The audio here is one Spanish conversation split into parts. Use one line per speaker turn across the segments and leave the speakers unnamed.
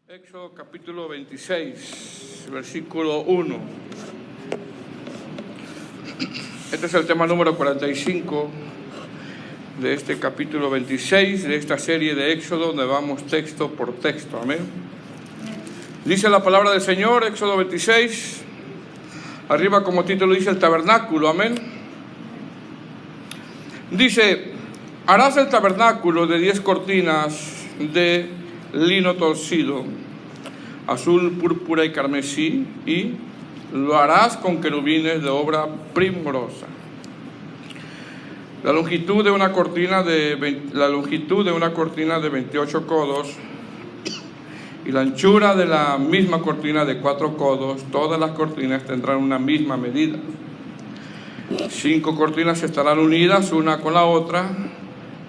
Éxodo capítulo 26, versículo 1. Este es el tema número 45 de este capítulo 26 de esta serie de Éxodo, donde vamos texto por texto. Amén. Dice la palabra del Señor, Éxodo 26, arriba como título dice el tabernáculo. Amén. Dice: harás el tabernáculo de 10 cortinas de lino torcido, azul, púrpura y carmesí, y lo harás con querubines de obra primorosa. La longitud de una cortina de 28 codos y la anchura de la misma cortina de 4 codos. Todas las cortinas tendrán una misma medida. 5 cortinas estarán unidas una con la otra,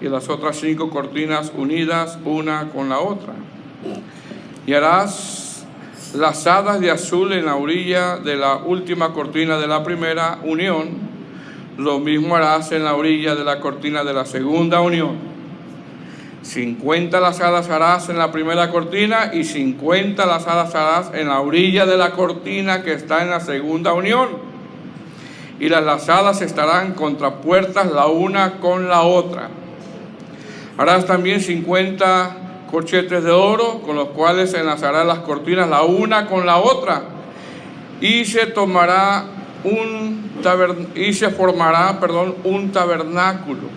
y las otras 5 cortinas unidas una con la otra. Y harás lazadas de azul en la orilla de la última cortina de la primera unión. Lo mismo harás en la orilla de la cortina de la segunda unión. 50 lazadas harás en la primera cortina y 50 lazadas harás en la orilla de la cortina que está en la segunda unión. Y las lazadas estarán contrapuertas la una con la otra. Harás también 50 corchetes de oro, con los cuales enlazarás las cortinas la una con la otra, y se formará un tabernáculo.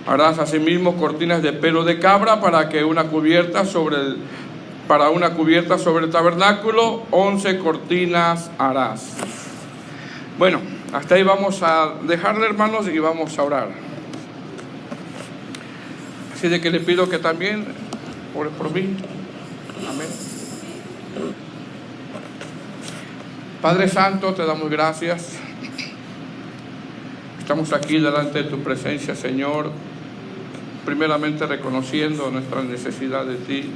Harás asimismo cortinas de pelo de cabra para una cubierta sobre el tabernáculo. 11 cortinas harás. Bueno, hasta ahí vamos a dejarle, hermanos, y vamos a orar. Así de que le pido que también ore por mí. Amén. Padre Santo, te damos gracias. Estamos aquí delante de tu presencia, Señor, primeramente reconociendo nuestra necesidad de ti.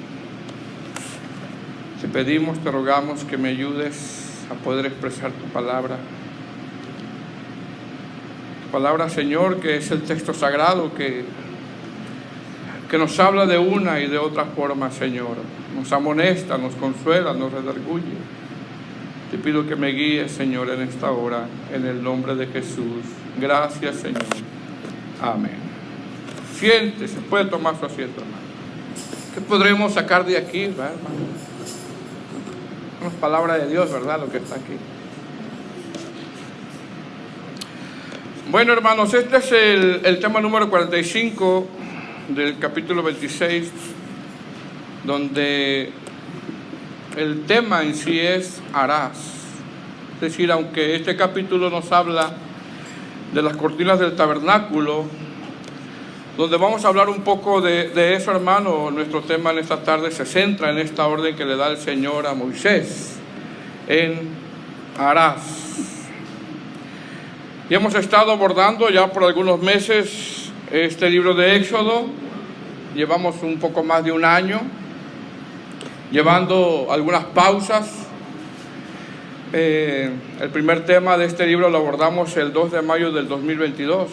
Te pedimos, te rogamos que me ayudes a poder expresar tu palabra. Tu palabra, Señor, que es el texto sagrado que nos habla de una y de otra forma, Señor. Nos amonesta, nos consuela, nos redarguye. Te pido que me guíes, Señor, en esta hora, en el nombre de Jesús. Gracias, Señor. Amén. Siéntese, puede tomar su asiento, hermano. ¿Qué podremos sacar de aquí, verdad, hermano? Una palabra de Dios, ¿verdad? Lo que está aquí. Bueno, hermanos, este es el tema número 45 del capítulo 26, donde el tema en sí es harás. Es decir, aunque este capítulo nos habla de las cortinas del tabernáculo, donde vamos a hablar un poco de eso, hermano, nuestro tema en esta tarde se centra en esta orden que le da el Señor a Moisés, en harás. Y hemos estado abordando ya por algunos meses este libro de Éxodo. Llevamos un poco más de un año llevando algunas pausas. El primer tema de este libro lo abordamos el 2 de mayo del 2022.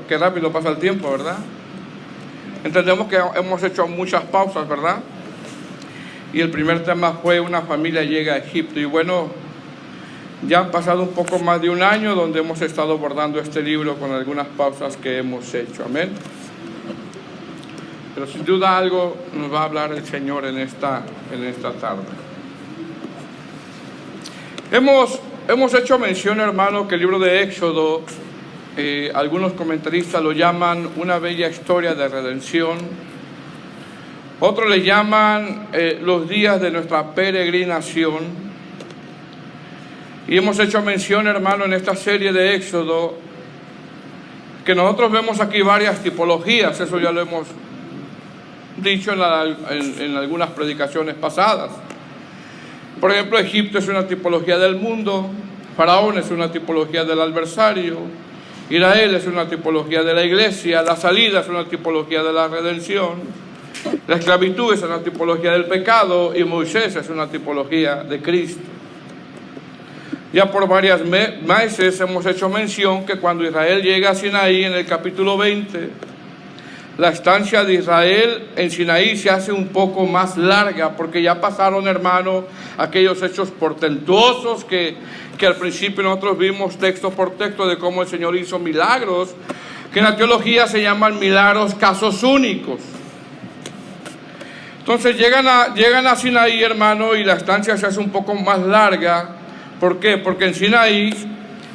Qué rápido pasa el tiempo, ¿verdad? Entendemos que hemos hecho muchas pausas, ¿verdad? Y el primer tema fue una familia llega a Egipto. Y bueno, ya han pasado un poco más de un año donde hemos estado abordando este libro con algunas pausas que hemos hecho. Amén. Pero sin duda algo nos va a hablar el Señor en esta tarde. Hemos hecho mención, hermano, que el libro de Éxodo, algunos comentaristas lo llaman una bella historia de redención. Otros le llaman los días de nuestra peregrinación. Y hemos hecho mención, hermano, en esta serie de Éxodo, que nosotros vemos aquí varias tipologías. Eso ya lo hemos dicho en algunas predicaciones pasadas. Por ejemplo, Egipto es una tipología del mundo, Faraón es una tipología del adversario, Israel es una tipología de la iglesia, la salida es una tipología de la redención, la esclavitud es una tipología del pecado y Moisés es una tipología de Cristo. Ya por varias meses hemos hecho mención que cuando Israel llega a Sinaí en el capítulo 20, la estancia de Israel en Sinaí se hace un poco más larga, porque ya pasaron, hermano, aquellos hechos portentosos que al principio nosotros vimos texto por texto de cómo el Señor hizo milagros, que en la teología se llaman milagros casos únicos. Entonces llegan a Sinaí, hermano, y la estancia se hace un poco más larga. ¿Por qué? Porque en Sinaí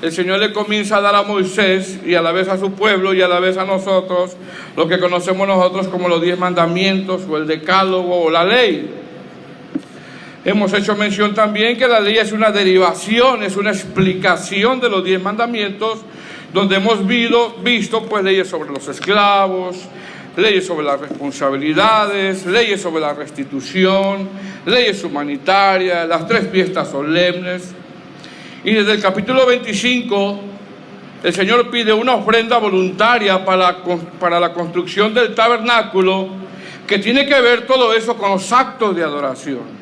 el Señor le comienza a dar a Moisés y a la vez a su pueblo y a la vez a nosotros lo que conocemos nosotros como los 10 mandamientos o el decálogo o la ley. Hemos hecho mención también que la ley es una derivación, es una explicación de los 10 mandamientos, donde hemos visto pues leyes sobre los esclavos, leyes sobre las responsabilidades, leyes sobre la restitución, leyes humanitarias, las 3 fiestas solemnes. Y desde el capítulo 25, el Señor pide una ofrenda voluntaria para la construcción del tabernáculo, que tiene que ver todo eso con los actos de adoración.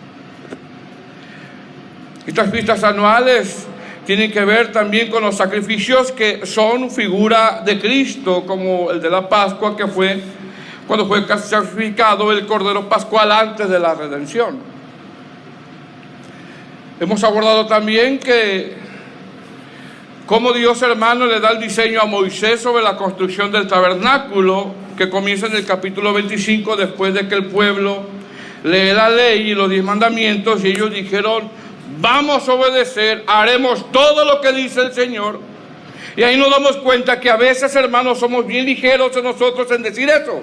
Estas fiestas anuales tienen que ver también con los sacrificios que son figura de Cristo, como el de la Pascua, que fue cuando fue sacrificado el Cordero Pascual antes de la redención. Hemos abordado también que cómo Dios, hermano, le da el diseño a Moisés sobre la construcción del tabernáculo, que comienza en el capítulo 25, después de que el pueblo lee la ley y los 10 mandamientos, y ellos dijeron: vamos a obedecer, haremos todo lo que dice el Señor. Y ahí nos damos cuenta que a veces, hermanos, somos bien ligeros nosotros en decir eso,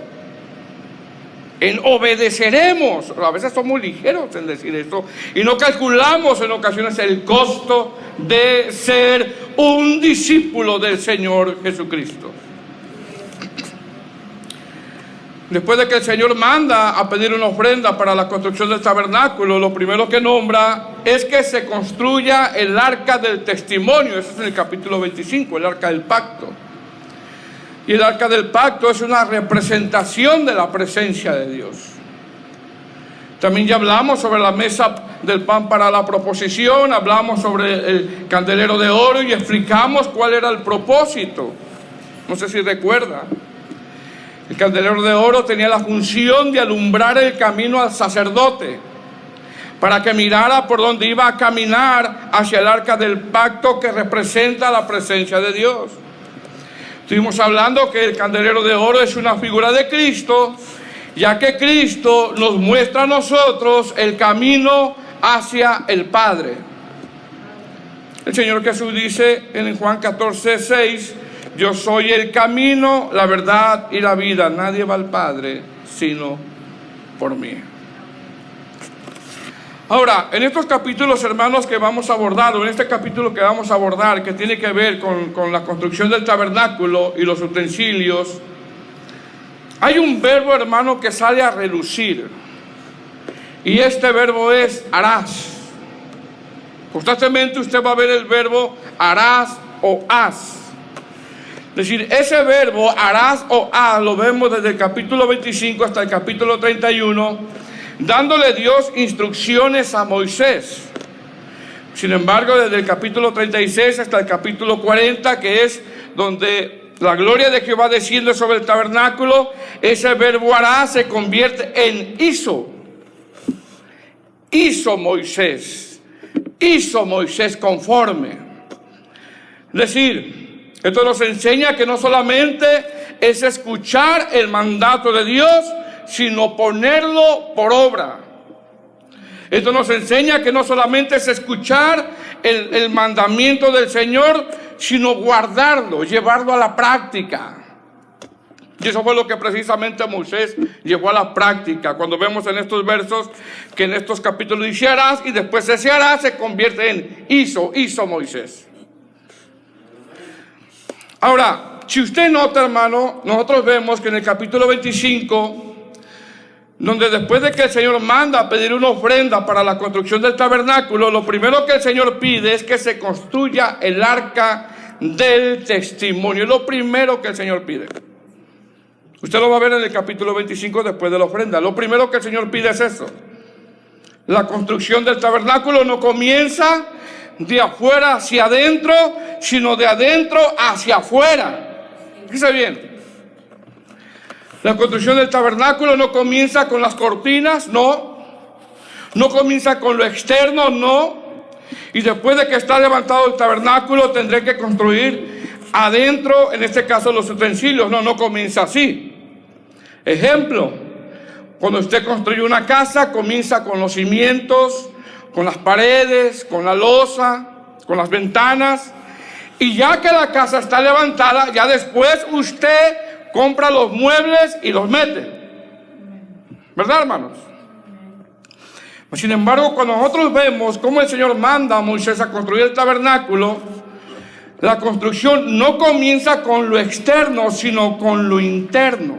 en obedeceremos. A veces somos ligeros en decir esto y no calculamos en ocasiones el costo de ser un discípulo del Señor Jesucristo. Después de que el Señor manda a pedir una ofrenda para la construcción del tabernáculo, lo primero que nombra es que se construya el arca del testimonio. Eso es en el capítulo 25, el arca del pacto. Y el arca del pacto es una representación de la presencia de Dios. También ya hablamos sobre la mesa del pan para la proposición, hablamos sobre el candelero de oro y explicamos cuál era el propósito. No sé si recuerda. El candelero de oro tenía la función de alumbrar el camino al sacerdote, para que mirara por donde iba a caminar hacia el arca del pacto, que representa la presencia de Dios. Estuvimos hablando que el candelero de oro es una figura de Cristo, ya que Cristo nos muestra a nosotros el camino hacia el Padre. El Señor Jesús dice en Juan 14:6: yo soy el camino, la verdad y la vida. Nadie va al Padre sino por mí. Ahora, en estos capítulos, hermanos, que vamos a abordar, o en este capítulo que vamos a abordar, que tiene que ver con la construcción del tabernáculo y los utensilios, hay un verbo, hermano, que sale a relucir. Y este verbo es harás. Constantemente usted va a ver el verbo harás o haz. Es decir, ese verbo harás o haz lo vemos desde el capítulo 25 hasta el capítulo 31, dándole Dios instrucciones a Moisés. Sin embargo, desde el capítulo 36 hasta el capítulo 40, que es donde la gloria de Jehová desciende sobre el tabernáculo, ese verbo hará se convierte en hizo. Hizo Moisés conforme. Es decir, esto nos enseña que no solamente es escuchar el mandato de Dios, sino ponerlo por obra. Esto nos enseña que no solamente es escuchar el mandamiento del Señor, sino guardarlo, llevarlo a la práctica. Y eso fue lo que precisamente Moisés llevó a la práctica. Cuando vemos en estos versos que en estos capítulos dice harás, y después ese harás se convierte en hizo Moisés. Ahora, si usted nota, hermano, nosotros vemos que en el capítulo 25, donde después de que el Señor manda a pedir una ofrenda para la construcción del tabernáculo, lo primero que el Señor pide es que se construya el arca del testimonio. Es lo primero que el Señor pide. Usted lo va a ver en el capítulo 25 después de la ofrenda. Lo primero que el Señor pide es eso. La construcción del tabernáculo no comienza de afuera hacia adentro, sino de adentro hacia afuera. Fíjese bien. La construcción del tabernáculo no comienza con las cortinas, no. No comienza con lo externo, no. Y después de que está levantado el tabernáculo, tendré que construir adentro, en este caso los utensilios. No, no comienza así. Ejemplo, cuando usted construye una casa, comienza con los cimientos, con las paredes, con la losa, con las ventanas. Y ya que la casa está levantada, ya después usted compra los muebles y los mete. ¿Verdad, hermanos? Sin embargo, cuando nosotros vemos cómo el Señor manda a Moisés a construir el tabernáculo, la construcción no comienza con lo externo, sino con lo interno.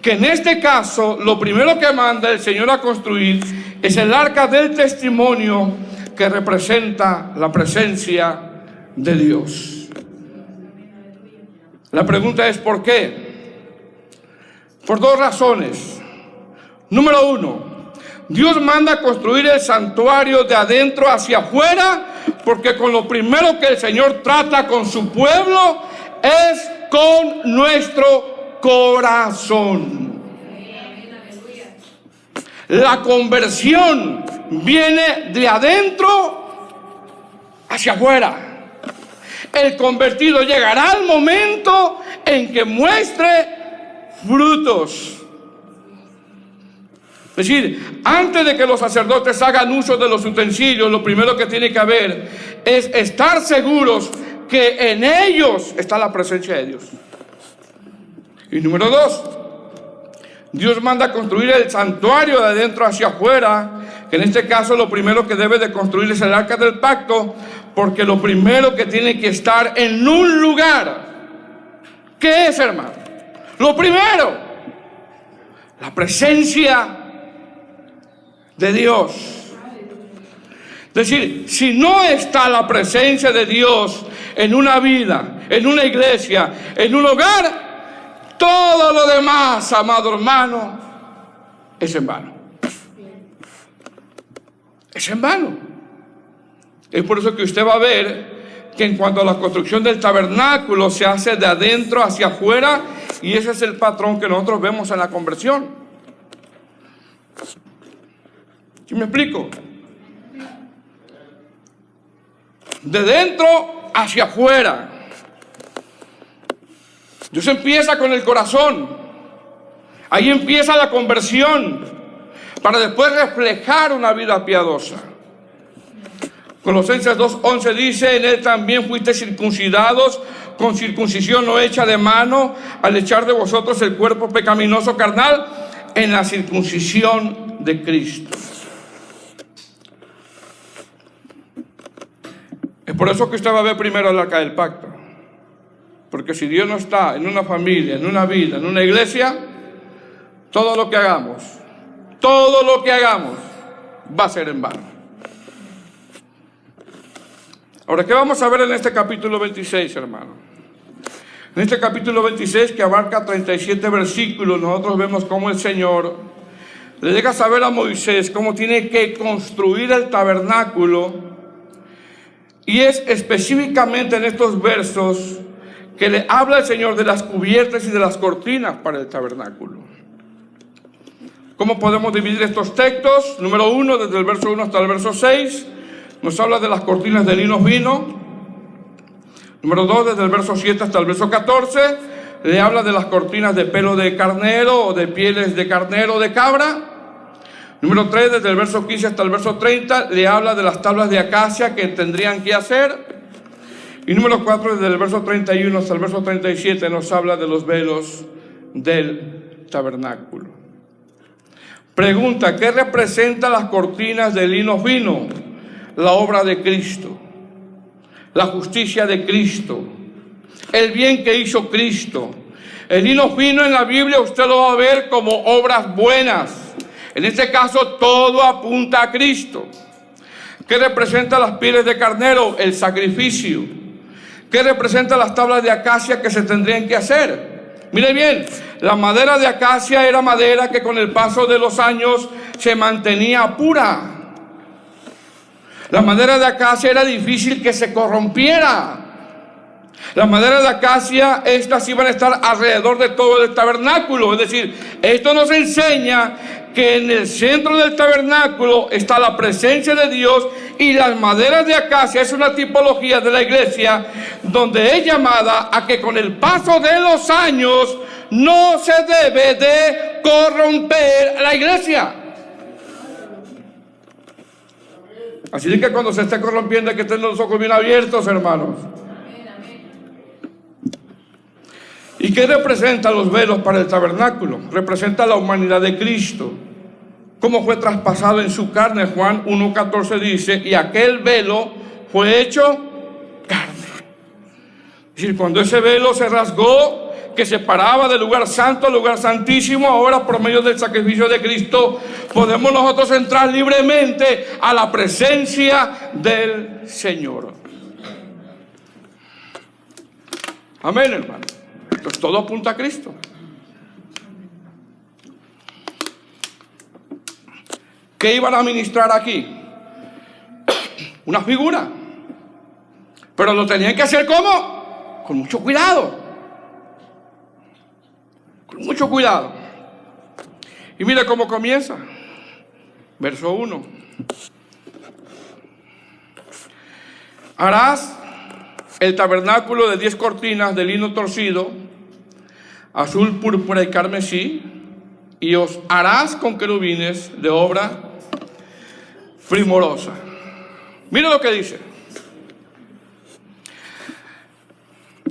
Que en este caso, lo primero que manda el Señor a construir es el arca del testimonio, que representa la presencia de Dios. La pregunta es ¿por qué? Por dos razones. Número uno, Dios manda construir el santuario de adentro hacia afuera, porque con lo primero que el Señor trata con su pueblo es con nuestro corazón. La conversión viene de adentro hacia afuera. El convertido llegará al momento en que muestre frutos. Es decir, antes de que los sacerdotes hagan uso de los utensilios, lo primero que tiene que haber es estar seguros que en ellos está la presencia de Dios. Y número dos, Dios manda construir el santuario de adentro hacia afuera, que en este caso lo primero que debe de construir es el arca del pacto, porque lo primero que tiene que estar en un lugar, ¿qué es, hermano? Lo primero, la presencia de Dios. Es decir, si no está la presencia de Dios en una vida, en una iglesia, en un hogar, todo lo demás, amado hermano, es en vano. Es en vano. Es por eso que usted va a ver que en cuanto a la construcción del tabernáculo se hace de adentro hacia afuera, y ese es el patrón que nosotros vemos en la conversión. ¿Sí me explico? De dentro hacia afuera. Dios empieza con el corazón. Ahí empieza la conversión, para después reflejar una vida piadosa. Colosenses 2:11 dice: en él también fuiste circuncidados con circuncisión no hecha de mano, al echar de vosotros el cuerpo pecaminoso carnal en la circuncisión de Cristo. Es por eso que usted va a ver primero el arca del pacto. Porque si Dios no está en una familia, en una vida, en una iglesia, todo lo que hagamos va a ser en vano. Ahora, ¿qué vamos a ver en este capítulo 26, hermano? En este capítulo 26, que abarca 37 versículos, nosotros vemos cómo el Señor le deja saber a Moisés cómo tiene que construir el tabernáculo. Y es específicamente en estos versos que le habla el Señor de las cubiertas y de las cortinas para el tabernáculo. ¿Cómo podemos dividir estos textos? Número 1, desde el verso 1 hasta el verso 6, nos habla de las cortinas de lino fino. Número 2, desde el verso 7 hasta el verso 14, le habla de las cortinas de pelo de carnero o de pieles de carnero o de cabra. Número 3, desde el verso 15 hasta el verso 30, le habla de las tablas de acacia que tendrían que hacer. Y número 4, desde el verso 31 hasta el verso 37, nos habla de los velos del tabernáculo. Pregunta: ¿qué representan las cortinas de lino fino? La obra de Cristo, la justicia de Cristo, el bien que hizo Cristo. El lino fino en la Biblia usted lo va a ver como obras buenas. En este caso, todo apunta a Cristo. ¿Qué representa las pieles de carnero? El sacrificio. ¿Qué representa las tablas de acacia que se tendrían que hacer? Mire bien, la madera de acacia era madera que con el paso de los años se mantenía pura. La madera de acacia era difícil que se corrompiera. Las maderas de acacia, estas iban a estar alrededor de todo el tabernáculo. Es decir, esto nos enseña que en el centro del tabernáculo está la presencia de Dios, y las maderas de acacia es una tipología de la iglesia, donde es llamada a que con el paso de los años no se debe de corromper la iglesia. Así que cuando se esté corrompiendo hay que tener los ojos bien abiertos, hermanos. ¿Y qué representan los velos para el tabernáculo? Representa la humanidad de Cristo, cómo fue traspasado en su carne. Juan 1:14 dice: y aquel velo fue hecho carne. Es decir, cuando ese velo se rasgó, que separaba del lugar santo al lugar santísimo, ahora por medio del sacrificio de Cristo podemos nosotros entrar libremente a la presencia del Señor. Amén, hermano. Entonces todo apunta a Cristo. ¿Qué iban a ministrar aquí? Una figura. Pero lo tenían que hacer ¿cómo? Con mucho cuidado. Con mucho cuidado. Y mire cómo comienza. Verso 1. Harás el tabernáculo de 10 cortinas de lino torcido, azul, púrpura y carmesí, y os harás con querubines de obra primorosa. Mire lo que dice.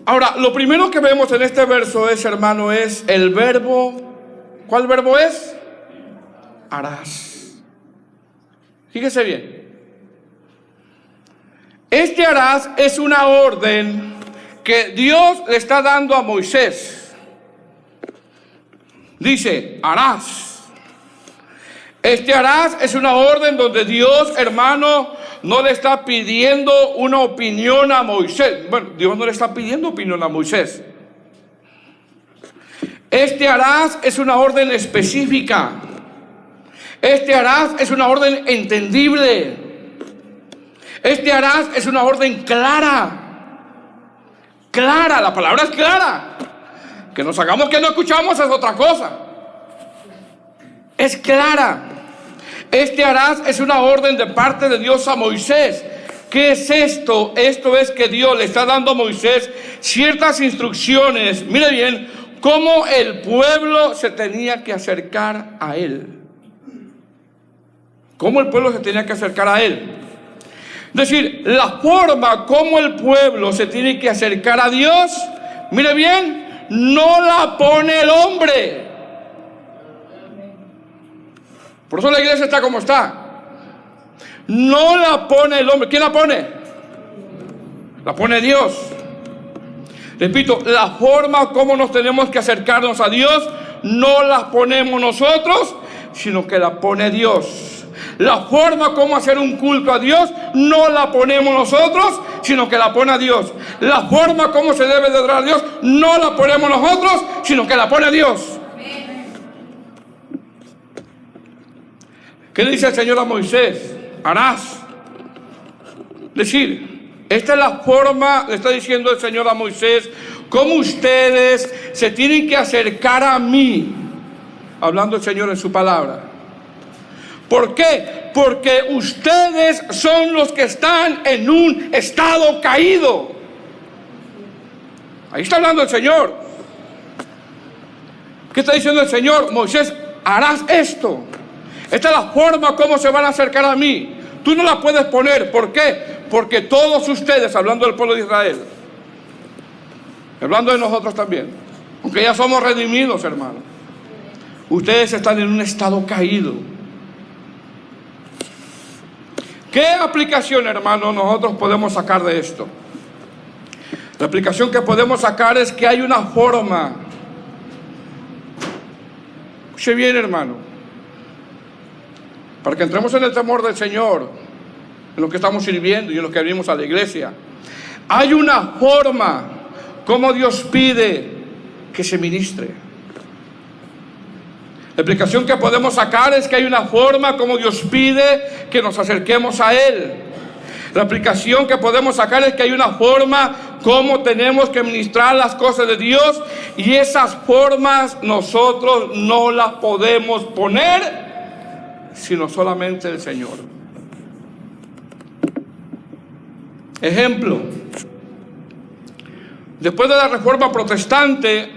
Ahora, lo primero que vemos en este verso es, hermano, es el verbo. ¿Cuál verbo es? Harás. Fíjese bien. Este harás es una orden que Dios le está dando a Moisés. Dice, harás. Este harás es una orden donde Dios, hermano, no le está pidiendo una opinión a Moisés. Bueno, Dios no le está pidiendo opinión a Moisés. Este harás es una orden específica. Este harás es una orden entendible. Este harás es una orden clara. Clara, la palabra es clara. Que nos hagamos que no escuchamos es otra cosa. Es clara. Este harás es una orden de parte de Dios a Moisés. ¿Qué es esto? Esto es que Dios le está dando a Moisés ciertas instrucciones. Mire bien, cómo el pueblo se tenía que acercar a él. Cómo el pueblo se tenía que acercar a él. Es decir, la forma como el pueblo se tiene que acercar a Dios, mire bien, no la pone el hombre. Por eso la iglesia está como está. No la pone el hombre. ¿Quién la pone? La pone Dios. Repito, la forma como nos tenemos que acercarnos a Dios no la ponemos nosotros, sino que la pone Dios. La forma como hacer un culto a Dios no la ponemos nosotros, sino que la pone Dios. La forma como se debe de adorar a Dios no la ponemos nosotros, sino que la pone Dios. ¿Qué dice el Señor a Moisés? Harás. Es decir, esta es la forma, le está diciendo el Señor a Moisés, cómo ustedes se tienen que acercar a mí, hablando el Señor en su palabra. ¿Por qué? Porque ustedes son los que están en un estado caído. Ahí está hablando el Señor. ¿Qué está diciendo el Señor? Moisés, harás esto. Esta es la forma como se van a acercar a mí. Tú no la puedes poner. ¿Por qué? Porque todos ustedes, hablando del pueblo de Israel, hablando de nosotros también, aunque ya somos redimidos, hermano, ustedes están en un estado caído. ¿Qué aplicación, hermano, nosotros podemos sacar de esto? La aplicación que podemos sacar es que hay una forma. Escuche bien, hermano, para que entremos en el temor del Señor, en lo que estamos sirviendo y en lo que venimos a la iglesia. Hay una forma como Dios pide que se ministre. La explicación que podemos sacar es que hay una forma como Dios pide que nos acerquemos a Él. La aplicación que podemos sacar es que hay una forma cómo tenemos que ministrar las cosas de Dios, y esas formas nosotros no las podemos poner, sino solamente el Señor. Ejemplo, después de la Reforma Protestante,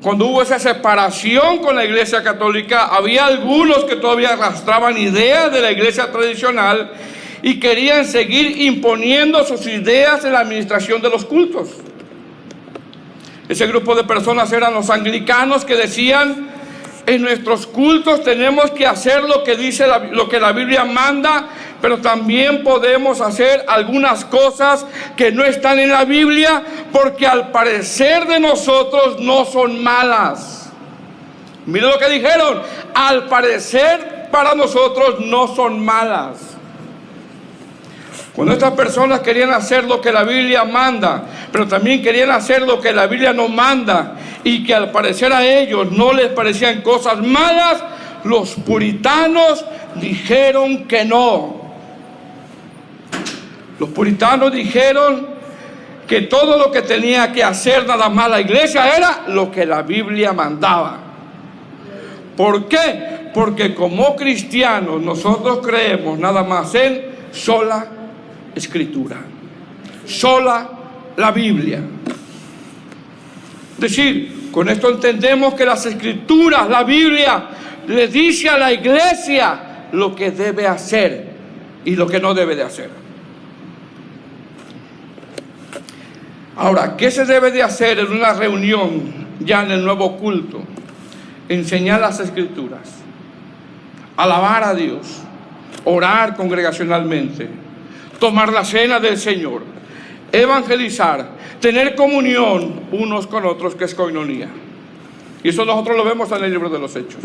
cuando hubo esa separación con la Iglesia Católica, había algunos que todavía arrastraban ideas de la Iglesia tradicional y querían seguir imponiendo sus ideas en la administración de los cultos. Ese grupo de personas eran los anglicanos, que decían: en nuestros cultos tenemos que hacer lo que dice lo que la Biblia manda, pero también podemos hacer algunas cosas que no están en la Biblia, porque al parecer de nosotros no son malas. Miren lo que dijeron: al parecer para nosotros no son malas. Cuando estas personas querían hacer lo que la Biblia manda, pero también querían hacer lo que la Biblia no manda, y que al parecer a ellos no les parecían cosas malas, los puritanos dijeron que no. Los puritanos dijeron que todo lo que tenía que hacer nada más la iglesia era lo que la Biblia mandaba. ¿Por qué? Porque como cristianos nosotros creemos nada más en sola Escritura, sola la Biblia. Es decir, con esto entendemos que las Escrituras, la Biblia, le dice a la iglesia lo que debe hacer y lo que no debe de hacer. Ahora, ¿qué se debe de hacer en una reunión ya en el nuevo culto? Enseñar las Escrituras, alabar a Dios, orar congregacionalmente, tomar la cena del Señor, evangelizar, tener comunión unos con otros, que es coinonía. Y eso nosotros lo vemos en el libro de los Hechos.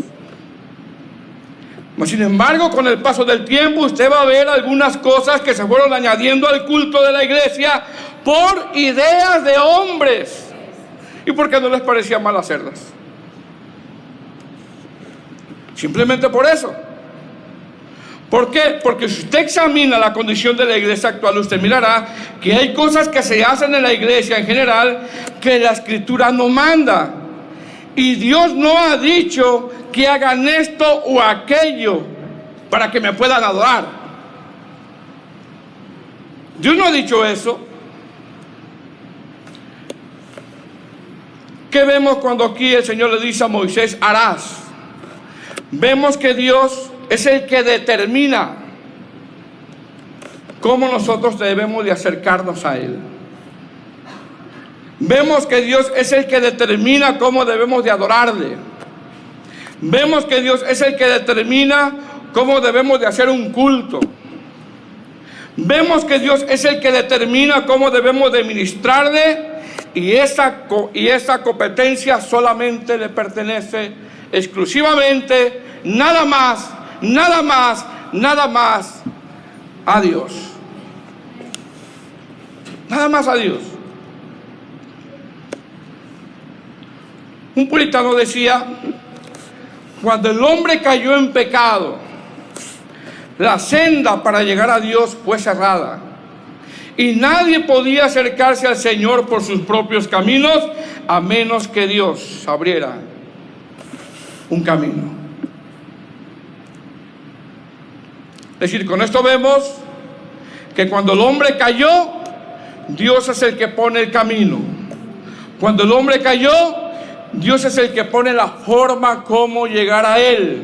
Sin embargo, con el paso del tiempo, usted va a ver algunas cosas que se fueron añadiendo al culto de la iglesia por ideas de hombres, y porque no les parecía mal hacerlas. Simplemente por eso. ¿Por qué? Porque si usted examina la condición de la iglesia actual, usted mirará que hay cosas que se hacen en la iglesia en general que la Escritura no manda. Y Dios no ha dicho que hagan esto o aquello para que me puedan adorar. Dios no ha dicho eso. ¿Qué vemos cuando aquí el Señor le dice a Moisés: harás? Vemos que Dios es el que determina cómo nosotros debemos de acercarnos a Él. Vemos que Dios es el que determina cómo debemos de adorarle. Vemos que Dios es el que determina cómo debemos de hacer un culto. Vemos que Dios es el que determina cómo debemos de ministrarle, y esa competencia solamente le pertenece exclusivamente, nada más a Dios. Nada más a Dios. Un puritano decía: cuando el hombre cayó en pecado, la senda para llegar a Dios fue cerrada, y nadie podía acercarse al Señor por sus propios caminos, a menos que Dios abriera un camino. Es decir, con esto vemos que cuando el hombre cayó, Dios es el que pone el camino. Cuando el hombre cayó, Dios es el que pone la forma como llegar a Él.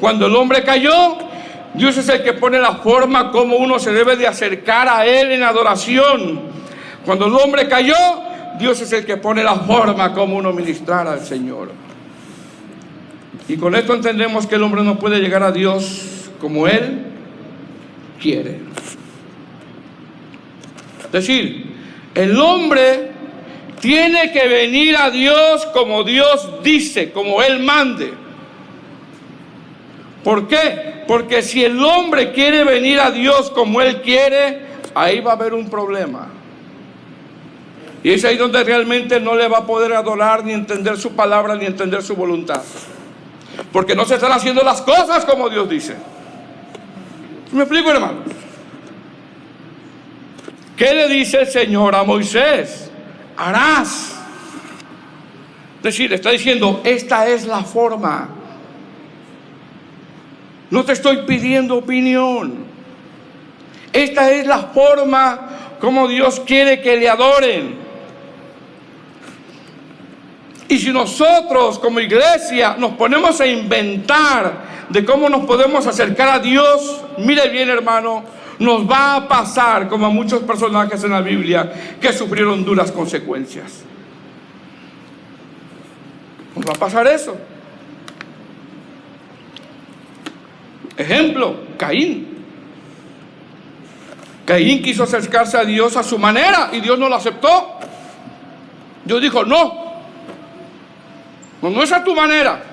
Cuando el hombre cayó, Dios es el que pone la forma como uno se debe de acercar a Él en adoración. Cuando el hombre cayó, Dios es el que pone la forma como uno ministrar al Señor. Y con esto entendemos que el hombre no puede llegar a Dios como Él quiere. Es decir, el hombre tiene que venir a Dios como Dios dice, como Él mande. ¿Por qué? Porque si el hombre quiere venir a Dios como Él quiere, ahí va a haber un problema. Y es ahí donde realmente no le va a poder adorar, ni entender su palabra, ni entender su voluntad. Porque no se están haciendo las cosas como Dios dice. ¿Me explico, hermano? ¿Qué le dice el Señor a Moisés? Harás. Es decir, está diciendo, esta es la forma. No te estoy pidiendo opinión. Esta es la forma como Dios quiere que le adoren. Y si nosotros como iglesia nos ponemos a inventar de cómo nos podemos acercar a Dios, mire bien, hermano, nos va a pasar como a muchos personajes en la Biblia que sufrieron duras consecuencias. Nos va a pasar eso. Ejemplo, Caín. Caín quiso acercarse a Dios a su manera y Dios no lo aceptó. Dios dijo, no es a tu manera.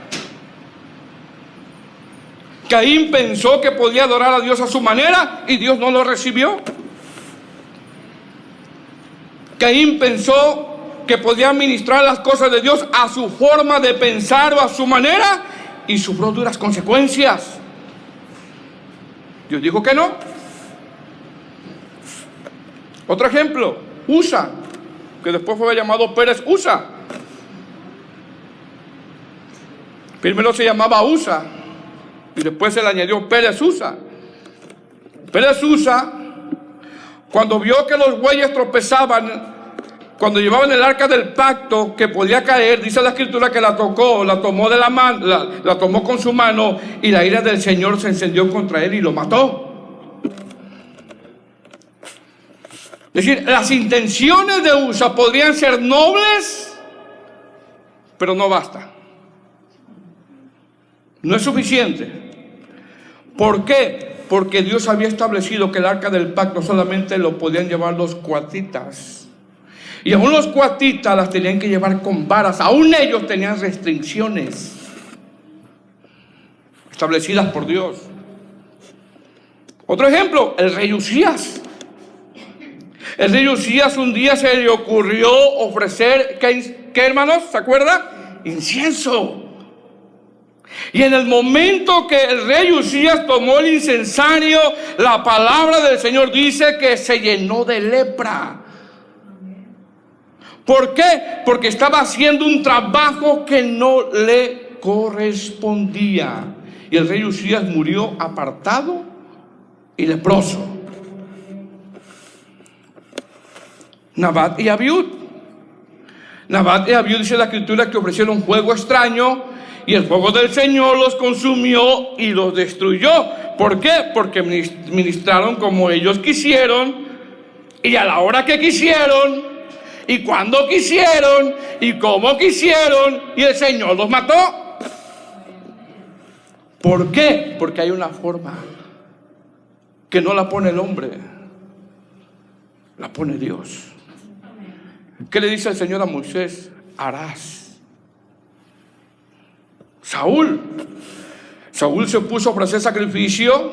Caín pensó que podía adorar a Dios a su manera y Dios no lo recibió. Caín pensó que podía administrar las cosas de Dios a su forma de pensar o a su manera y sufrió duras consecuencias. Dios dijo que no. Otro ejemplo, Usa, que después fue llamado Pérez Usa. Primero se llamaba Usa y después se le añadió Pérez Usa. Pérez Usa, cuando vio que los bueyes tropezaban, cuando llevaban el arca del pacto que podía caer, dice la escritura que la tomó de la mano, la tomó con su mano y la ira del Señor se encendió contra él y lo mató. Es decir, las intenciones de Usa podrían ser nobles, pero no basta. No es suficiente. ¿Por qué? Porque Dios había establecido que el arca del pacto solamente lo podían llevar los coatitas. Y aún los coatitas las tenían que llevar con varas. Aún ellos tenían restricciones establecidas por Dios. Otro ejemplo, el rey Usías. El rey Usías un día se le ocurrió ofrecer, ¿qué hermanos? ¿Se acuerda? Incienso. Y en el momento que el rey Usías tomó el incensario, la palabra del Señor dice que se llenó de lepra. ¿Por qué? Porque estaba haciendo un trabajo que no le correspondía. Y el rey Usías murió apartado y leproso. Nabat y Abiud. Nabat y Abiud, dice la escritura, que ofrecieron fuego extraño y el fuego del Señor los consumió y los destruyó. ¿Por qué? Porque ministraron como ellos quisieron y a la hora que quisieron y cuando quisieron y como quisieron, y el Señor los mató. ¿Por qué? Porque hay una forma que no la pone el hombre, la pone Dios. ¿Qué le dice el Señor a Moisés? Harás. Saúl se puso a ofrecer sacrificio,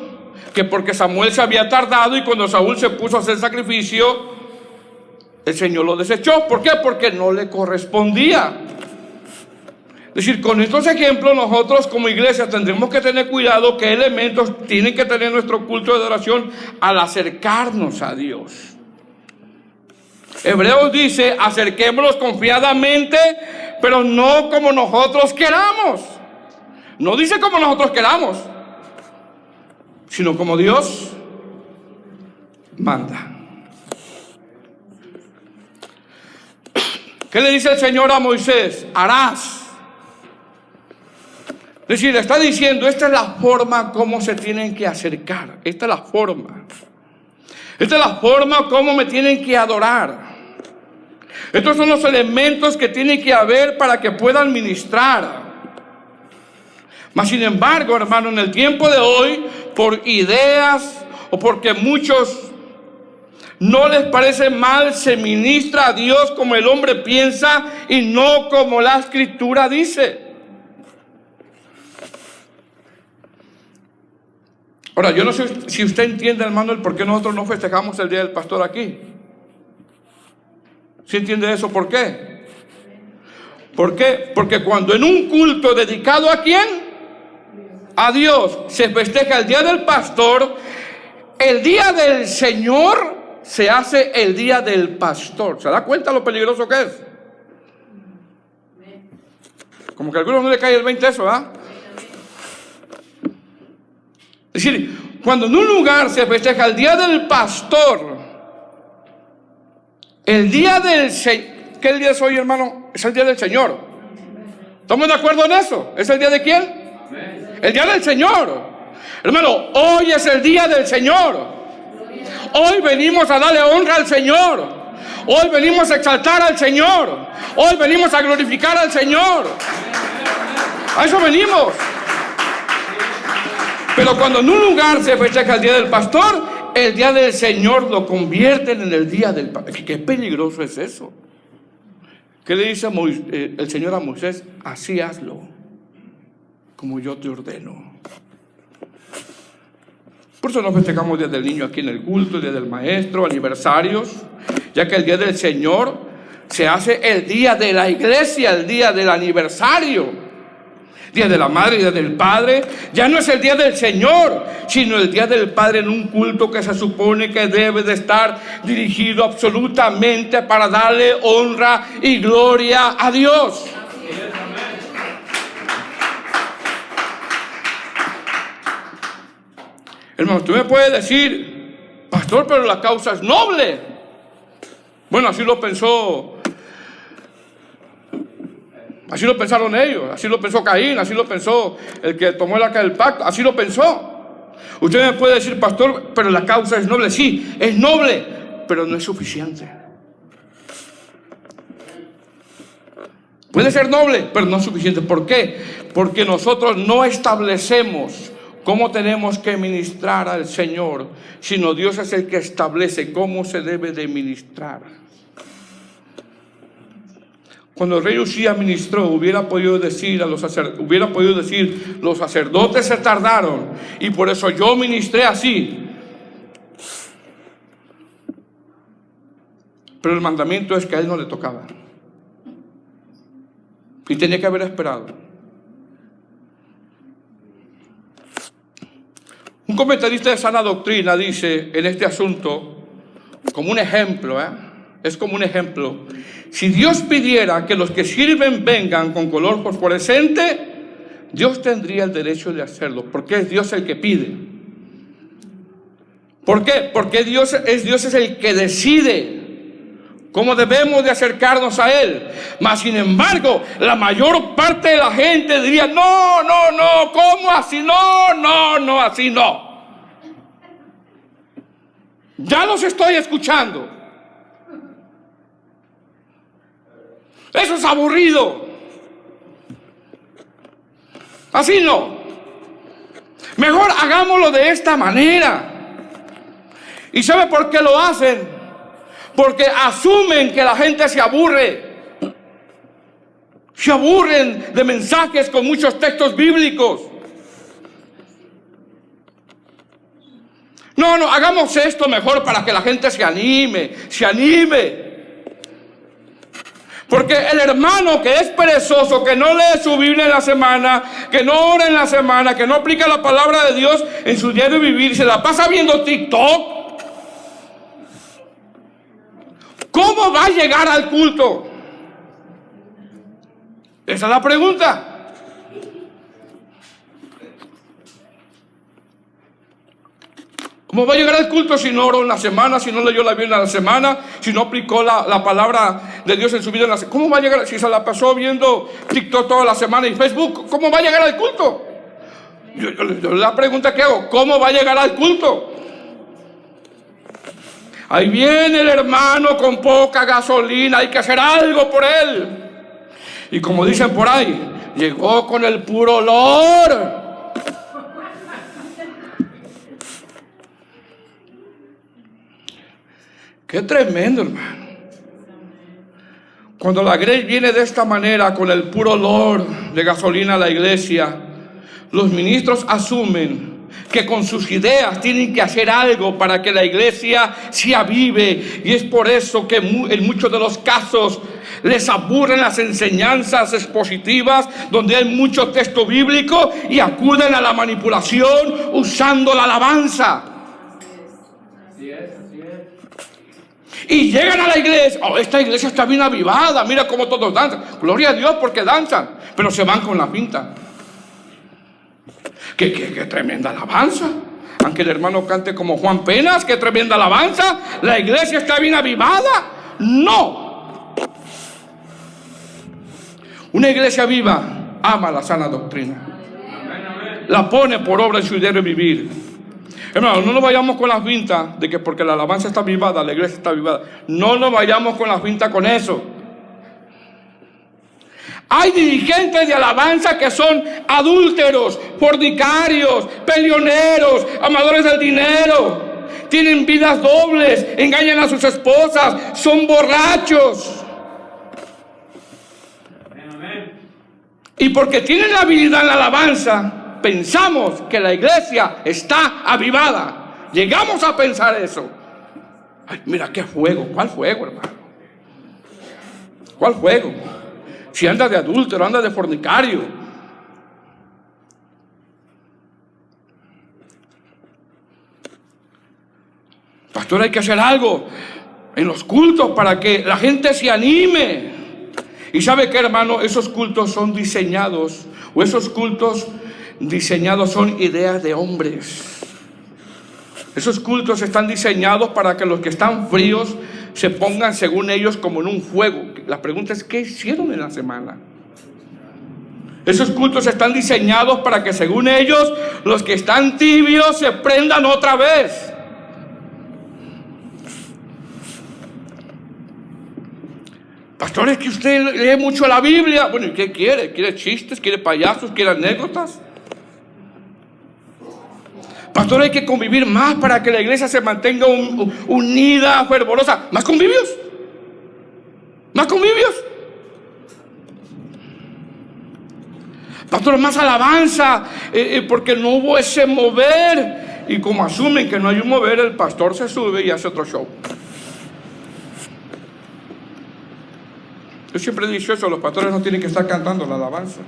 que porque Samuel se había tardado, y cuando Saúl se puso a hacer sacrificio, el Señor lo desechó. ¿Por qué? Porque no le correspondía. Es decir, con estos ejemplos nosotros como iglesia tendremos que tener cuidado qué elementos tienen que tener nuestro culto de adoración al acercarnos a Dios. Hebreos dice, acerquémonos confiadamente, pero no como nosotros queramos. No dice como nosotros queramos, sino como Dios manda. ¿Qué le dice el Señor a Moisés? Harás. Es decir, le está diciendo, esta es la forma como se tienen que acercar. Esta es la forma. Esta es la forma como me tienen que adorar. Estos son los elementos que tienen que haber para que puedan ministrar. Mas sin embargo, hermano, en el tiempo de hoy, por ideas o porque muchos no les parece mal, se ministra a Dios como el hombre piensa y no como la Escritura dice. Ahora, yo no sé si usted entiende, hermano, el por qué nosotros no festejamos el Día del Pastor aquí. ¿Sí entiende eso? ¿Por qué? ¿Por qué? Porque cuando en un culto dedicado ¿a quién? A Dios, se festeja el Día del Pastor, el Día del Señor se hace el día del pastor. ¿Se da cuenta lo peligroso que es? Como que a algunos no le cae el 20 eso, ¿ah? Es decir, cuando en un lugar se festeja el día del pastor, el día del Señor, ¿qué día es hoy, hermano? Es el día del Señor. ¿Estamos de acuerdo en eso? ¿Es el día de quién? El día del Señor. Hermano, hoy es el día del Señor. Hoy venimos a darle honra al Señor. Hoy venimos a exaltar al Señor. Hoy venimos a glorificar al Señor. A eso venimos. Pero cuando en un lugar se festeja el día del pastor, el día del Señor lo convierten en el día del pastor. Qué peligroso es eso. ¿Qué le dice el Señor a Moisés? Así hazlo, como yo te ordeno. Por eso nos festejamos Día del Niño aquí en el culto, Día del Maestro, aniversarios, ya que el Día del Señor se hace el día de la iglesia, el día del aniversario. Día de la Madre y Día del Padre, ya no es el Día del Señor, sino el Día del Padre en un culto que se supone que debe de estar dirigido absolutamente para darle honra y gloria a Dios. Hermano, tú me puedes decir, pastor, pero la causa es noble. Bueno, así lo pensó. Así lo pensaron ellos, así lo pensó Caín, así lo pensó el que tomó el arca del pacto, así lo pensó. Usted me puede decir, pastor, pero la causa es noble. Sí, es noble, pero no es suficiente. Puede ser noble, pero no es suficiente. ¿Por qué? Porque nosotros no establecemos cómo tenemos que ministrar al Señor, sino Dios es el que establece cómo se debe de ministrar. Cuando el rey Usías ministró, hubiera podido decir los sacerdotes se tardaron y por eso yo ministré así. Pero el mandamiento es que a él no le tocaba y tenía que haber esperado. Un comentarista de sana doctrina dice en este asunto, como un ejemplo, es como un ejemplo. Si Dios pidiera que los que sirven vengan con color fosforescente, Dios tendría el derecho de hacerlo, porque es Dios el que pide. ¿Por qué? Porque Dios es el que decide cómo debemos de acercarnos a Él. Mas sin embargo, la mayor parte de la gente diría, no, ¿cómo así? No, así no. Ya los estoy escuchando. Eso es aburrido. Así no. Mejor hagámoslo de esta manera. ¿Y sabe por qué lo hacen? Porque asumen que la gente se aburre. Se aburren de mensajes con muchos textos bíblicos. No, hagamos esto mejor para que la gente se anime. Porque el hermano que es perezoso, que no lee su Biblia en la semana, que no ora en la semana, que no aplica la palabra de Dios en su diario vivir, se la pasa viendo TikTok, ¿cómo va a llegar al culto? Esa es la pregunta. ¿Cómo va a llegar al culto si no oró en la semana, si no leyó la Biblia en la semana, si no aplicó la palabra de Dios en su vida en la semana? ¿Cómo va a llegar si se la pasó viendo TikTok toda la semana y Facebook? ¿Cómo va a llegar al culto? Yo la pregunta que hago, ¿cómo va a llegar al culto? Ahí viene el hermano con poca gasolina, hay que hacer algo por él. Y como dicen por ahí, llegó con el puro olor. Qué tremendo, hermano. Cuando la Grace viene de esta manera, con el puro olor de gasolina a la iglesia, los ministros asumen que con sus ideas tienen que hacer algo para que la iglesia se avive. Y es por eso que en muchos de los casos les aburren las enseñanzas expositivas donde hay mucho texto bíblico y acuden a la manipulación usando la alabanza. Y llegan a la iglesia. Oh, esta iglesia está bien avivada. Mira cómo todos danzan. Gloria a Dios porque danzan. Pero se van con la finta. ¡Qué tremenda alabanza! Aunque el hermano cante como Juan Penas, ¡qué tremenda alabanza! ¿La iglesia está bien avivada? ¡No! Una iglesia viva ama la sana doctrina. La pone por obra en su diario vivir. Hermano, no nos vayamos con la finta de que porque la alabanza está avivada, la iglesia está avivada. No nos vayamos con la finta con eso. Hay dirigentes de alabanza que son adúlteros, fornicarios, peleoneros, amadores del dinero. Tienen vidas dobles, engañan a sus esposas, son borrachos. Y porque tienen la habilidad en la alabanza, pensamos que la iglesia está avivada. Llegamos a pensar eso. Ay, mira qué fuego. ¿Cuál fuego, hermano? ¿Cuál fuego? Si anda de adúltero, anda de fornicario. Pastor, hay que hacer algo en los cultos para que la gente se anime. Y ¿sabe qué, hermano? Esos cultos son diseñados, o esos cultos diseñados son ideas de hombres. Esos cultos están diseñados para que los que están fríos se pongan según ellos como en un fuego. La pregunta es, ¿qué hicieron en la semana? Esos cultos están diseñados para que según ellos los que están tibios se prendan otra vez. Pastor, es que usted lee mucho la Biblia. Bueno, ¿y qué quiere? ¿Quiere chistes? ¿Quiere payasos? ¿Quiere anécdotas? Pastor, hay que convivir más para que la iglesia se mantenga unida, fervorosa. ¿Más convivios? ¿Más convivios? Pastor, más alabanza, porque no hubo ese mover. Y como asumen que no hay un mover, el pastor se sube y hace otro show. Yo siempre he dicho eso, los pastores no tienen que estar cantando la alabanza.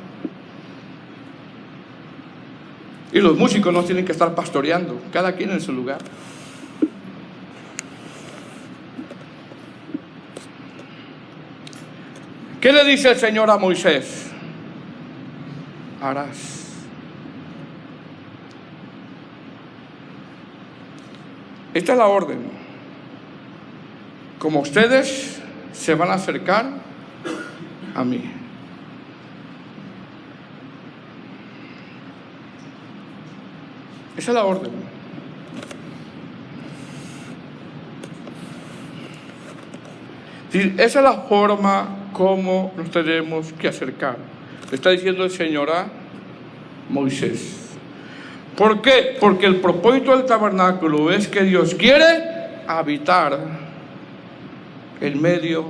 Y los músicos no tienen que estar pastoreando, cada quien en su lugar. ¿Qué le dice el Señor a Moisés? Harás. Esta es la orden. Como ustedes se van a acercar a mí. Esa es la orden. Esa es la forma como nos tenemos que acercar. Le está diciendo el Señor a Moisés. ¿Por qué? Porque el propósito del tabernáculo es que Dios quiere habitar en medio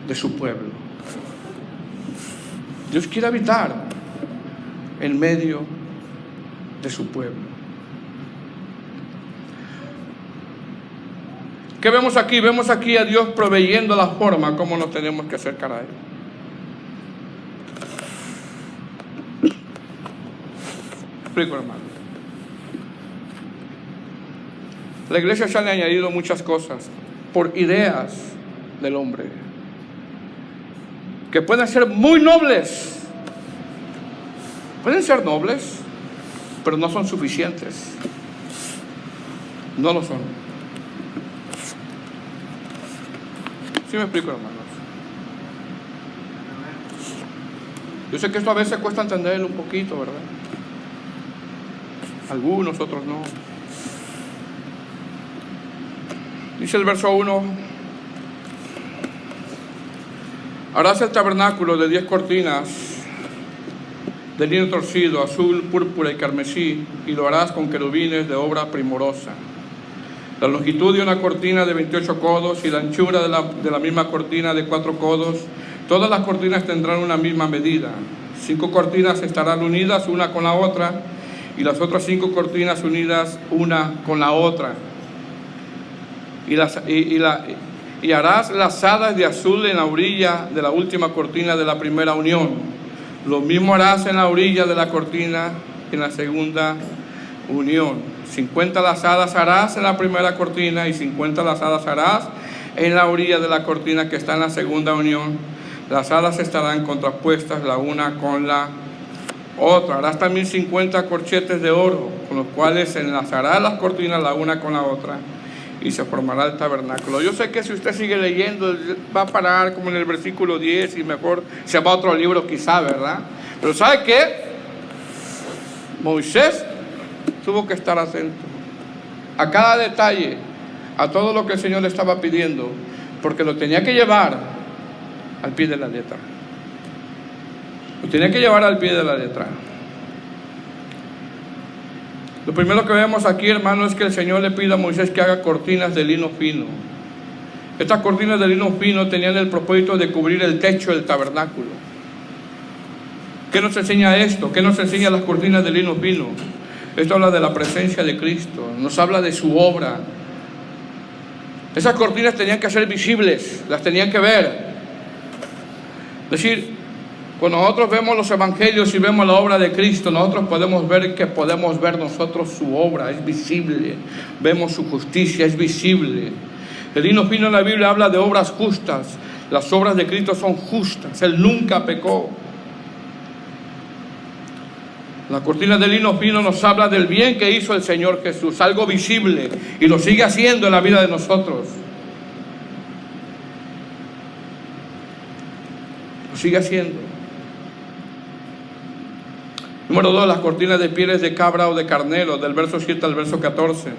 de su pueblo. Dios quiere habitar en medio de su pueblo. ¿Qué vemos aquí? Vemos aquí a Dios proveyendo la forma como nos tenemos que acercar a Él. Explico, hermano. La iglesia se han añadido muchas cosas por ideas del hombre que pueden ser muy nobles. Pueden ser nobles, pero no son suficientes. No lo son. ¿Sí me explico, hermanos? Yo sé que esto a veces cuesta entenderlo un poquito, ¿verdad? Algunos, otros no. Dice el verso 1: harás el tabernáculo de 10 cortinas de lino torcido, azul, púrpura y carmesí, y lo harás con querubines de obra primorosa. La longitud de una cortina de 28 codos y la anchura de la misma cortina de 4 codos. Todas las cortinas tendrán una misma medida. 5 cortinas estarán unidas una con la otra, y las otras 5 cortinas unidas una con la otra. Y harás lazadas de azul en la orilla de la última cortina de la primera unión. Lo mismo harás en la orilla de la cortina en la segunda unión. 50 lazadas harás en la primera cortina y 50 lazadas harás en la orilla de la cortina que está en la segunda unión. Las alas estarán contrapuestas la una con la otra. Harás también 50 corchetes de oro, con los cuales enlazarás las cortinas la una con la otra, y se formará el tabernáculo. Yo sé que si usted sigue leyendo va a parar como en el versículo 10 y mejor se va a otro libro quizá, ¿verdad? Pero ¿sabe qué? Moisés tuvo que estar atento a cada detalle, a todo lo que el Señor le estaba pidiendo, porque lo tenía que llevar al pie de la letra. Lo tenía que llevar al pie de la letra. Lo primero que vemos aquí, hermano, es que el Señor le pide a Moisés que haga cortinas de lino fino. Estas cortinas de lino fino tenían el propósito de cubrir el techo del tabernáculo. ¿Qué nos enseña esto? ¿Qué nos enseña las cortinas de lino fino? Esto habla de la presencia de Cristo, nos habla de su obra. Esas cortinas tenían que ser visibles, las tenían que ver. Es decir, cuando nosotros vemos los evangelios y vemos la obra de Cristo, nosotros podemos ver que podemos ver nosotros su obra, es visible. Vemos su justicia, es visible. El lino fino en la Biblia habla de obras justas. Las obras de Cristo son justas, Él nunca pecó. La cortina de lino fino nos habla del bien que hizo el Señor Jesús, algo visible, y lo sigue haciendo en la vida de nosotros. Lo sigue haciendo. Número 2, las cortinas de pieles de cabra o de carnero, del verso 7 al verso 14.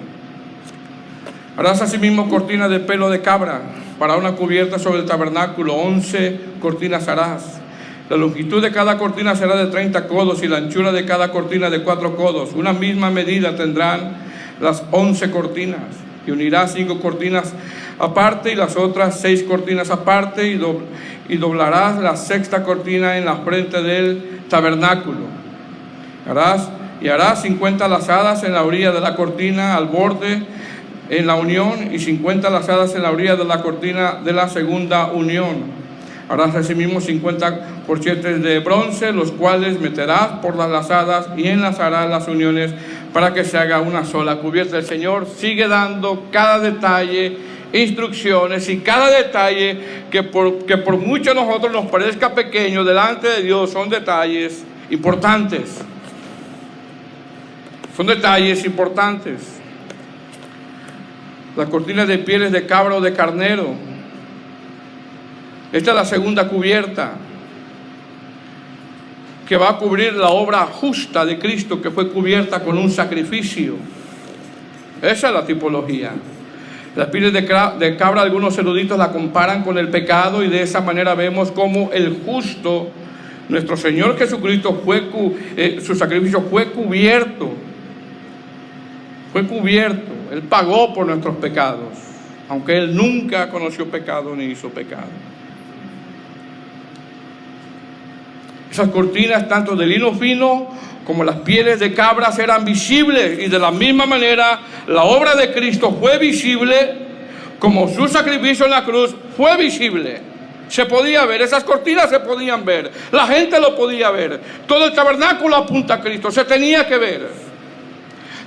Harás asimismo cortinas de pelo de cabra para una cubierta sobre el tabernáculo. 11 cortinas harás. La longitud de cada cortina será de 30 codos y la anchura de cada cortina de 4 codos. Una misma medida tendrán las 11 cortinas. Y unirás 5 cortinas aparte y las otras 6 cortinas aparte, y doblarás la sexta cortina en la frente del tabernáculo. Harás 50 lazadas en la orilla de la cortina al borde en la unión, y 50 lazadas en la orilla de la cortina de la segunda unión. Harás asimismo 50 corchetes de bronce, los cuales meterás por las lazadas y enlazarás las uniones para que se haga una sola cubierta. El Señor sigue dando cada detalle, instrucciones, y cada detalle que por mucho a nosotros nos parezca pequeño, delante de Dios son detalles importantes. Son detalles importantes. Las cortinas de pieles de cabra o de carnero. Esta es la segunda cubierta que va a cubrir la obra justa de Cristo, que fue cubierta con un sacrificio. Esa es la tipología. Las pieles de cabra, algunos eruditos la comparan con el pecado, y de esa manera vemos cómo el justo, nuestro Señor Jesucristo, su sacrificio fue cubierto. Fue cubierto. Él pagó por nuestros pecados, aunque Él nunca conoció pecado ni hizo pecado. Esas cortinas, tanto de lino fino como las pieles de cabras, eran visibles, y de la misma manera la obra de Cristo fue visible, como su sacrificio en la cruz fue visible. Se podía ver, esas cortinas se podían ver, la gente lo podía ver, todo el tabernáculo apunta a Cristo, se tenía que ver.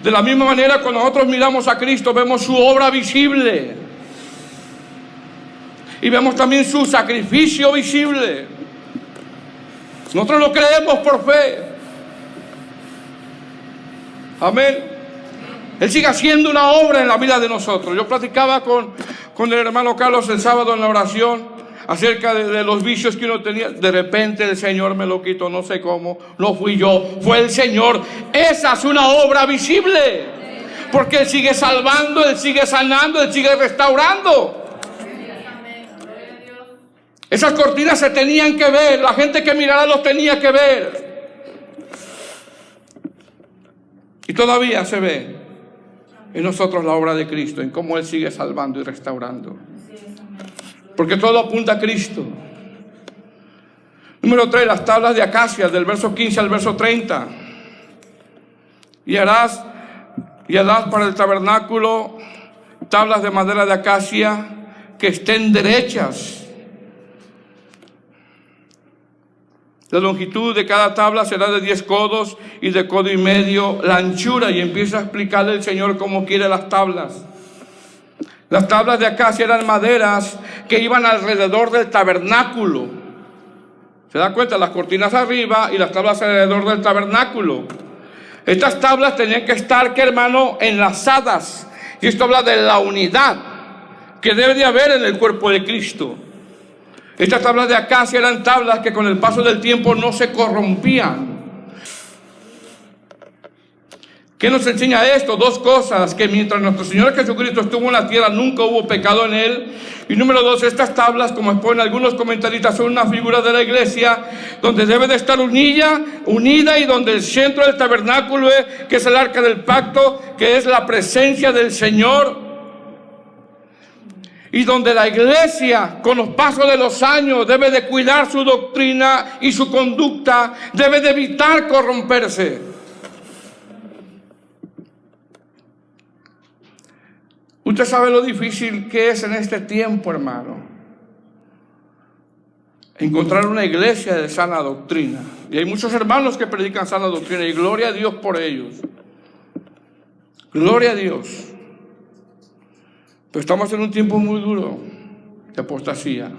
De la misma manera, cuando nosotros miramos a Cristo, vemos su obra visible, y vemos también su sacrificio visible. Nosotros lo creemos por fe. Amén. Él sigue haciendo una obra en la vida de nosotros. Yo platicaba con el hermano Carlos el sábado en la oración acerca de los vicios que uno tenía. De repente el Señor me lo quitó, no sé cómo. No fui yo, fue el Señor. Esa es una obra visible, porque Él sigue salvando, Él sigue sanando, Él sigue restaurando. Esas cortinas se tenían que ver, la gente que mirara los tenía que ver. Y todavía se ve en nosotros la obra de Cristo, en cómo Él sigue salvando y restaurando. Porque todo apunta a Cristo. Número 3, las tablas de acacia, del verso 15 al verso 30. Y harás para el tabernáculo tablas de madera de acacia que estén derechas. La longitud de cada tabla será de 10 codos y de codo y medio la anchura. Y empieza a explicarle el Señor cómo quiere las tablas. Las tablas de acacia eran maderas que iban alrededor del tabernáculo. ¿Se da cuenta? Las cortinas arriba y las tablas alrededor del tabernáculo. Estas tablas tenían que estar, ¿qué, hermano? Enlazadas. Y esto habla de la unidad que debe de haber en el cuerpo de Cristo. Estas tablas de acacia eran tablas que con el paso del tiempo no se corrompían. ¿Qué nos enseña esto? Dos cosas: que mientras nuestro Señor Jesucristo estuvo en la tierra nunca hubo pecado en Él. Y número dos, estas tablas, como exponen algunos comentaristas, son una figura de la iglesia donde debe de estar unida y donde el centro del tabernáculo que es el arca del pacto, que es la presencia del Señor, y donde la iglesia con los pasos de los años debe de cuidar su doctrina y su conducta, debe de evitar corromperse. Usted sabe lo difícil que es en este tiempo, hermano, encontrar una iglesia de sana doctrina. Y hay muchos hermanos que predican sana doctrina, y gloria a Dios por ellos. Gloria a Dios. Pero estamos en un tiempo muy duro de apostasía.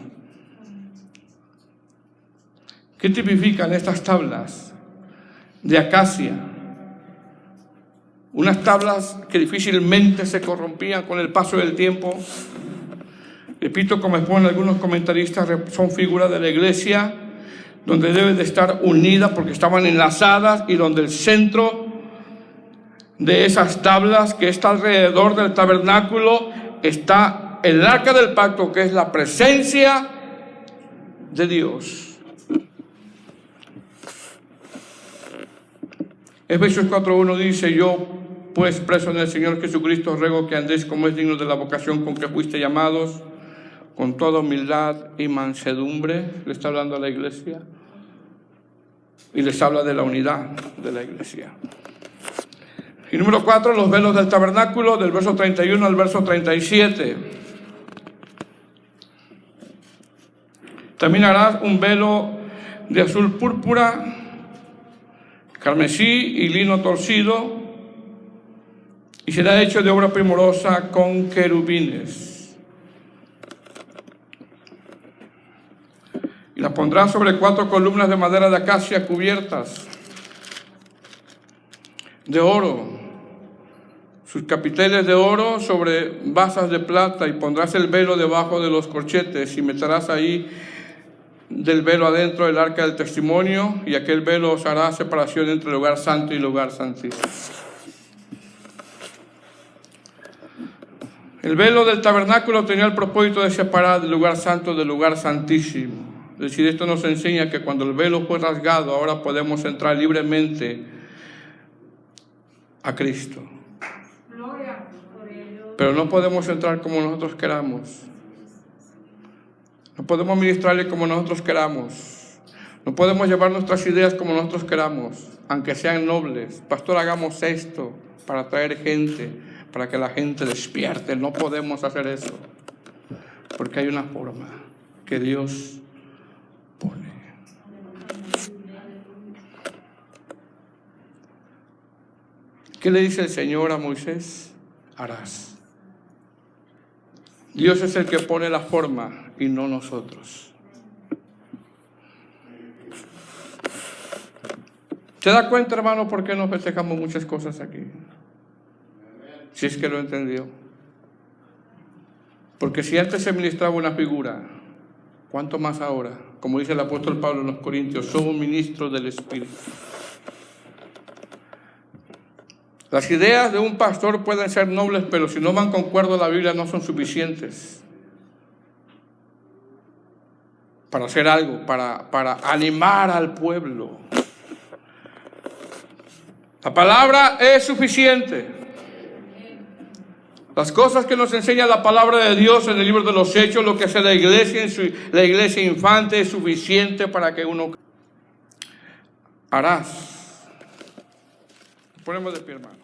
¿Qué tipifican estas tablas de acacia? Unas tablas que difícilmente se corrompían con el paso del tiempo. Repito, como exponen algunos comentaristas, son figuras de la iglesia donde deben de estar unidas porque estaban enlazadas, y donde el centro de esas tablas que está alrededor del tabernáculo está el arca del pacto, que es la presencia de Dios. Efesios 4:1 dice: yo pues preso en el Señor Jesucristo ruego que andéis como es digno de la vocación con que fuiste llamados, con toda humildad y mansedumbre. Le está hablando a la iglesia y les habla de la unidad de la iglesia. Y número 4, los velos del tabernáculo, del verso 31 al verso 37. También harás un velo de azul púrpura, carmesí y lino torcido, y será hecho de obra primorosa con querubines. Y la pondrás sobre 4 columnas de madera de acacia cubiertas de oro, sus capiteles de oro sobre basas de plata, y pondrás el velo debajo de los corchetes, y meterás ahí del velo adentro del arca del testimonio, y aquel velo os hará separación entre el lugar santo y el lugar santísimo. El velo del tabernáculo tenía el propósito de separar el lugar santo del lugar santísimo. Es decir, esto nos enseña que cuando el velo fue rasgado, ahora podemos entrar libremente a Cristo. Pero no podemos entrar como nosotros queramos. No podemos ministrarle como nosotros queramos. No podemos llevar nuestras ideas como nosotros queramos, aunque sean nobles. Pastor, hagamos esto para atraer gente, para que la gente despierte. No podemos hacer eso, porque hay una forma que Dios pone. ¿Qué le dice el Señor a Moisés? Harás. Dios es el que pone la forma y no nosotros. ¿Se da cuenta, hermano, por qué no festejamos muchas cosas aquí? Si es que lo entendió. Porque si antes se ministraba una figura, ¿cuánto más ahora? Como dice el apóstol Pablo en los Corintios, somos ministros del Espíritu. Las ideas de un pastor pueden ser nobles, pero si no van concuerdo a la Biblia no son suficientes para hacer algo, para animar al pueblo. La palabra es suficiente. Las cosas que nos enseña la palabra de Dios en el libro de los Hechos, lo que hace la iglesia infante, es suficiente para que uno harás. Ponemos de pie, hermano.